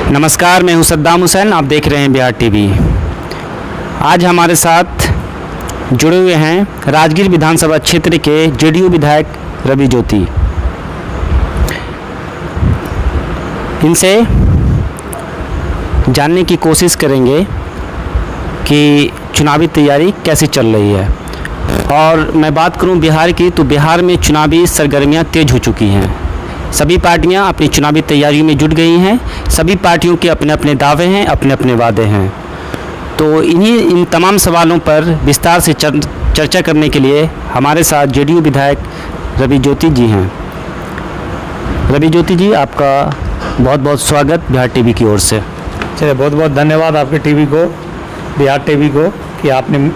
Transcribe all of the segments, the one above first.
नमस्कार, मैं हूं सद्दाम हुसैन। आप देख रहे हैं बिहार टीवी। आज हमारे साथ जुड़े हुए हैं राजगीर विधानसभा क्षेत्र के जेडीयू विधायक रवि ज्योति। इनसे जानने की कोशिश करेंगे कि चुनावी तैयारी कैसी चल रही है। और मैं बात करूं बिहार की, तो बिहार में चुनावी सरगर्मियां तेज हो चुकी हैं। सभी पार्टियां अपनी चुनावी तैयारियों में जुट गई हैं। सभी पार्टियों के अपने अपने दावे हैं, अपने अपने वादे हैं। तो इन तमाम सवालों पर विस्तार से चर्चा करने के लिए हमारे साथ जेडीयू विधायक रवि ज्योति जी हैं। रवि ज्योति जी, आपका बहुत बहुत स्वागत बिहार टीवी की ओर से। चलिए, बहुत बहुत धन्यवाद आपके टीवी को, बिहार टीवी को, कि आपने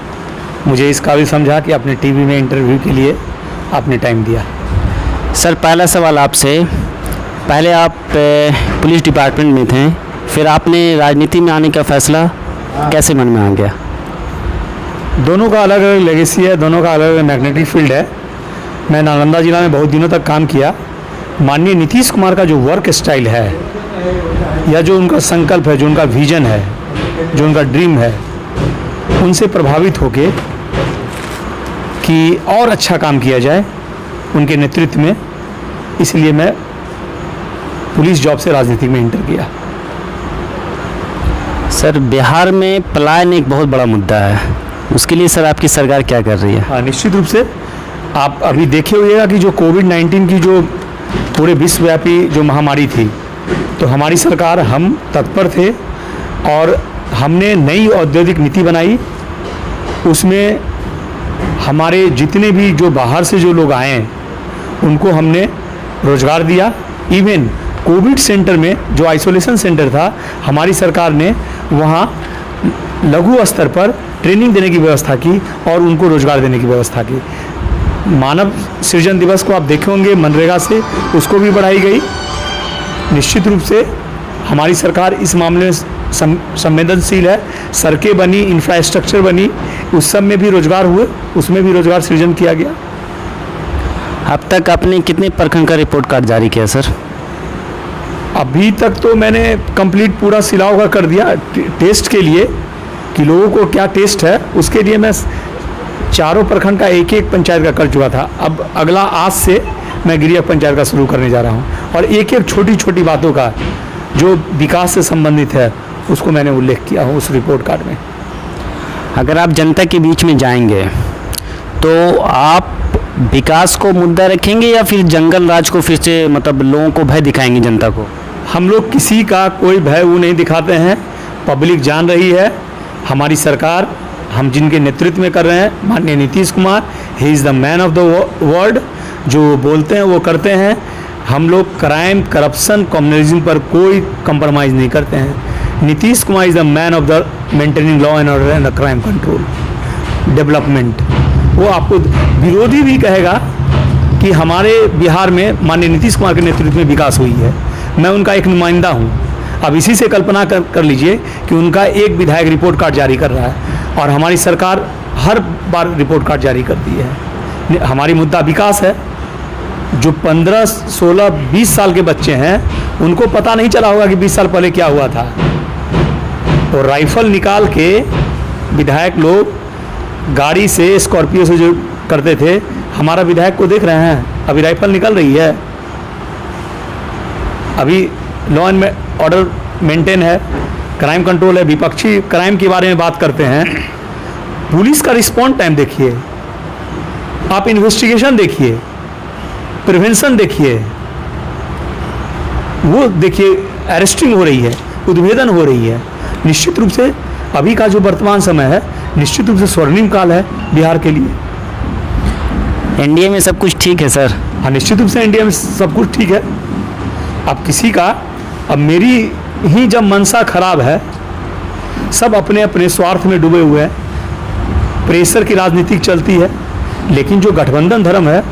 मुझे इस काबिल समझा कि अपने टीवी में इंटरव्यू के लिए आपने टाइम दिया। सर, पहला सवाल आपसे। पहले आप पुलिस डिपार्टमेंट में थे, फिर आपने राजनीति में आने का फैसला कैसे मन में आ गया? दोनों का अलग अलग लेगेसी है, दोनों का अलग अलग मैग्नेटिक फील्ड है। मैं नालंदा जिला में बहुत दिनों तक काम किया। माननीय नीतीश कुमार का जो वर्क स्टाइल है, या जो उनका संकल्प है, जो उनका विजन है, जो उनका ड्रीम है, उनसे प्रभावित होके कि और अच्छा काम किया जाए उनके नेतृत्व में, इसलिए मैं पुलिस जॉब से राजनीति में इंटर किया। सर, बिहार में पलायन एक बहुत बड़ा मुद्दा है। उसके लिए सर आपकी सरकार क्या कर रही है? हाँ, निश्चित रूप से आप अभी देखे हुएगा कि जो कोविड-19 की जो पूरे विश्वव्यापी जो महामारी थी, तो हमारी सरकार, हम तत्पर थे और हमने नई औद्योगिक नीति बनाई। उसमें हमारे जितने भी जो बाहर से जो लोग आए हैं उनको हमने रोजगार दिया। इवन कोविड सेंटर में जो आइसोलेशन सेंटर था, हमारी सरकार ने वहाँ लघु स्तर पर ट्रेनिंग देने की व्यवस्था की और उनको रोजगार देने की व्यवस्था की। मानव सृजन दिवस को आप देखे होंगे, मनरेगा से उसको भी बढ़ाई गई। निश्चित रूप से हमारी सरकार इस मामले में संवेदनशील है। सड़कें बनी, इंफ्रास्ट्रक्चर बनी, उस सब में भी रोजगार हुए, उसमें भी रोजगार सृजन किया गया। अब तक आपने कितने प्रखंड का रिपोर्ट कार्ड जारी किया सर? अभी तक तो मैंने कंप्लीट पूरा सिलाव का कर दिया टेस्ट के लिए, कि लोगों को क्या टेस्ट है, उसके लिए मैं चारों प्रखंड का एक एक पंचायत का कर चुका था। अब अगला आज से मैं गृह पंचायत का शुरू करने जा रहा हूँ, और एक एक छोटी छोटी बातों का जो विकास से संबंधित है उसको मैंने उल्लेख किया हूँ उस रिपोर्ट कार्ड में। अगर आप जनता के बीच में जाएंगे तो आप विकास को मुद्दा रखेंगे या फिर जंगल राज को फिर से मतलब लोगों को भय दिखाएंगे जनता को? हम लोग किसी का कोई भय वो नहीं दिखाते हैं। पब्लिक जान रही है हमारी सरकार, हम जिनके नेतृत्व में कर रहे हैं, माननीय Nitish Kumar, he is the man of the word. जो बोलते हैं वो करते हैं। हम लोग क्राइम, करप्शन, कम्युनलिज्म पर कोई कंप्रोमाइज़ नहीं करते हैं। Nitish Kumar is the man of the maintaining law and order and the crime control development. वो आपको विरोधी भी कहेगा कि हमारे बिहार में माननीय नीतीश कुमार के नेतृत्व में विकास हुई है। मैं उनका एक नुमाइंदा हूँ। अब इसी से कल्पना कर लीजिए कि उनका एक विधायक रिपोर्ट कार्ड जारी कर रहा है और हमारी सरकार हर बार रिपोर्ट कार्ड जारी करती है। हमारी मुद्दा विकास है। जो 15, 16, 20 साल के बच्चे हैं उनको पता नहीं चला होगा कि 20 साल पहले क्या हुआ था। और राइफल निकाल के विधायक लोग गाड़ी से, स्कॉर्पियो से जो करते थे, हमारा विधायक को देख रहे हैं, अभी राइफल निकल रही है। अभी लॉ एंड ऑर्डर मेंटेन है, क्राइम कंट्रोल है। विपक्षी क्राइम के बारे में बात करते हैं। पुलिस का रिस्पॉन्स टाइम देखिए, आप इन्वेस्टिगेशन देखिए, प्रिवेंशन देखिए, वो देखिए, अरेस्टिंग हो रही है, उद्भेदन हो रही है। निश्चित रूप से अभी का जो वर्तमान समय है, निश्चित रूप से स्वर्णिम काल है बिहार के लिए। एनडीए में सब कुछ ठीक है सर? हाँ, निश्चित रूप से एनडीए में सब कुछ ठीक है। अब किसी का, अब मेरी ही जब मनसा खराब है, सब अपने अपने स्वार्थ में डूबे हुए हैं, प्रेशर की राजनीति चलती है, लेकिन जो गठबंधन धर्म है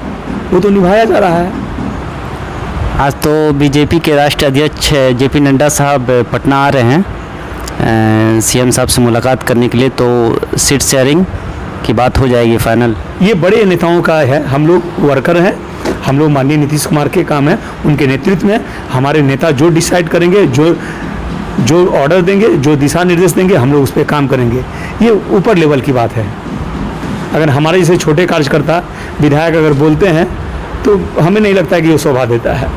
वो तो निभाया जा रहा है। आज तो बीजेपी के राष्ट्रीय अध्यक्ष जेपी नड्डा साहब पटना आ रहे हैं सीएम साहब से मुलाकात करने के लिए, तो सीट शेयरिंग की बात हो जाएगी फाइनल? ये बड़े नेताओं का है, हम लोग वर्कर हैं, हम लोग माननीय नीतीश कुमार के काम है, उनके नेतृत्व में हमारे नेता जो डिसाइड करेंगे, जो जो ऑर्डर देंगे, जो दिशा निर्देश देंगे, हम लोग उस पर काम करेंगे। ये ऊपर लेवल की बात है। अगर हमारे जैसे छोटे कार्यकर्ता विधायक अगर बोलते हैं तो हमें नहीं लगता कि वो शोभा देता है।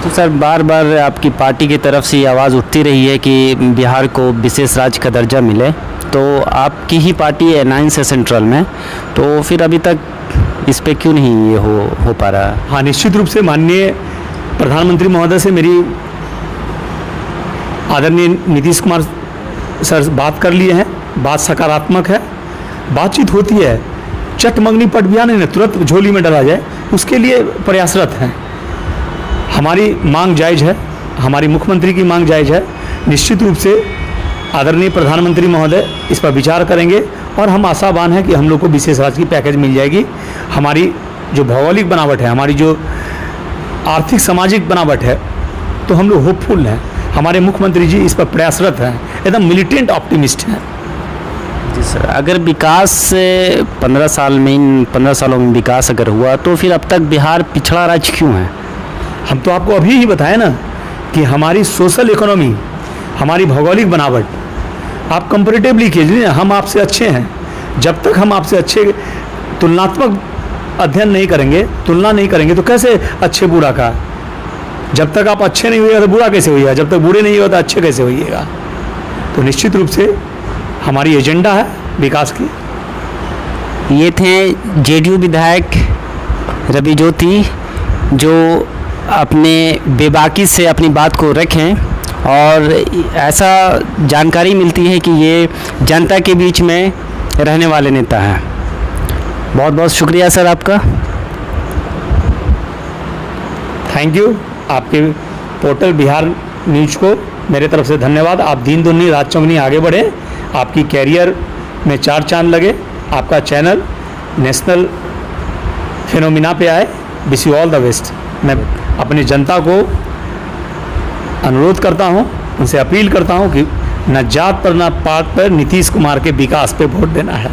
तो सर, बार बार आपकी पार्टी की तरफ से ये आवाज़ उठती रही है कि बिहार को विशेष राज्य का दर्जा मिले, तो आपकी ही पार्टी है 9 से सेंट्रल में, तो फिर अभी तक इस पे क्यों नहीं ये हो पा रहा? हाँ, निश्चित रूप से माननीय प्रधानमंत्री महोदय से मेरी आदरणीय नीतीश कुमार सर बात कर लिए हैं, बात सकारात्मक है, बातचीत होती है। चटमंगनी पट बिया नहीं, तुरंत झोली में डाला जाए, उसके लिए प्रयासरत हैं। हमारी मांग जायज़ है, हमारी मुख्यमंत्री की मांग जायज़ है। निश्चित रूप से आदरणीय प्रधानमंत्री महोदय इस पर विचार करेंगे और हम आशावान हैं कि हम लोग को विशेष राज्य की पैकेज मिल जाएगी। हमारी जो भौगोलिक बनावट है, हमारी जो आर्थिक सामाजिक बनावट है, तो हम लोग होपफुल हैं। हमारे मुख्यमंत्री जी इस पर प्रयासरत हैं, एकदम मिलिटेंट ऑप्टिमिस्ट हैं। जी सर, अगर विकास से 15 सालों में विकास अगर हुआ, तो फिर अब तक बिहार पिछड़ा राज्य क्यों है? हम तो आपको अभी ही बताए ना कि हमारी सोशल इकोनॉमी, हमारी भौगोलिक बनावट, आप कंपैरेटिवली कीजिए, हम आपसे अच्छे हैं। जब तक हम आपसे अच्छे तुलनात्मक अध्ययन नहीं करेंगे, तुलना नहीं करेंगे, तो कैसे अच्छे बुरा का? जब तक आप अच्छे नहीं होइएगा तो बुरा कैसे होइएगा? जब तक बुरे नहीं होगा तो अच्छे कैसे होइएगा? तो निश्चित रूप से हमारी एजेंडा है विकास की। ये थे जेडीयू विधायक रवि ज्योति, जो अपने बेबाकी से अपनी बात को रखें, और ऐसा जानकारी मिलती है कि ये जनता के बीच में रहने वाले नेता हैं। बहुत बहुत शुक्रिया सर आपका। Thank you. आपके पोर्टल बिहार न्यूज को मेरे तरफ से धन्यवाद। आप दिन दुनी रात चौगनी आगे बढ़ें, आपकी कैरियर में 4 चांद लगे, आपका चैनल नेशनल फिनोमिना पे आए। Wish you all the best. मैं अपनी जनता को अनुरोध करता हूं, उनसे अपील करता हूं कि न जात पर न पात पर नीतीश कुमार के विकास पे वोट देना है।